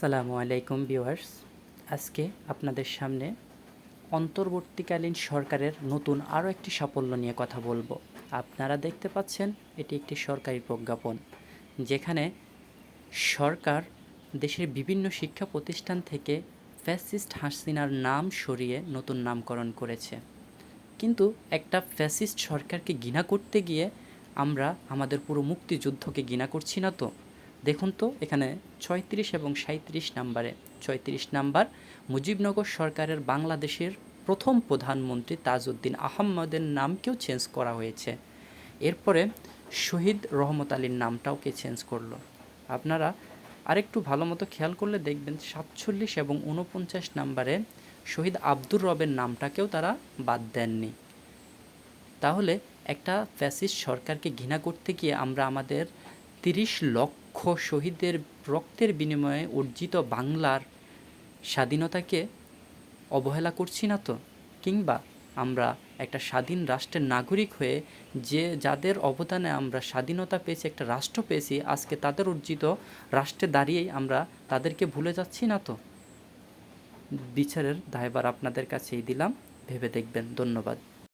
আসসালামু আলাইকুম ভিউয়ার্স। আজকে আপনাদের সামনে অন্তর্বর্তীকালীন সরকারের নতুন আরও একটি সাফল্য নিয়ে কথা বলবো। আপনারা দেখতে পাচ্ছেন এটি একটি সরকারি প্রজ্ঞাপন, যেখানে সরকার দেশের বিভিন্ন শিক্ষা প্রতিষ্ঠান থেকে ফ্যাসিস্ট হাসিনার নাম সরিয়ে নতুন নামকরণ করেছে। কিন্তু একটা ফ্যাসিস্ট সরকারকে ঘৃণা করতে গিয়ে আমরা আমাদের পুরো মুক্তিযুদ্ধকে ঘৃণা করছি না তো? দেখুন তো এখানে ৩৬ এবং ৩৭ নাম্বারে ৩৬ নাম্বার মুজিবনগর সরকারের বাংলাদেশের প্রথম প্রধানমন্ত্রী তাজউদ্দিন আহমদের নামকেও চেঞ্জ করা হয়েছে। এরপরে শহীদ রহমত আলীর নামটাওকে চেঞ্জ করলো। আপনারা আরেকটু ভালো মতো খেয়াল করলে দেখবেন ৪৭ এবং ৪৯ নাম্বারে শহীদ আব্দুর রবের নামটাকেও তারা বাদ দেননি। তাহলে একটা ফ্যাসিস্ট সরকারকে ঘৃণা করতে গিয়ে আমরা আমাদের ৩০ লক্ষ শহীদের রক্তের বিনিময়ে অর্জিত বাংলার স্বাধীনতাকে অবহেলা করছি না তো? কিংবা আমরা একটা স্বাধীন রাষ্ট্রের নাগরিক হয়ে যাদের অবদানে আমরা স্বাধীনতা পেয়েছি, একটা রাষ্ট্র পেয়েছি, আজকে তাদের অর্জিত রাষ্ট্রে দাঁড়িয়েই আমরা তাদেরকে ভুলে যাচ্ছি না তো? বিচারের দায়ভার আপনাদের কাছেই দিলাম, ভেবে দেখবেন। ধন্যবাদ।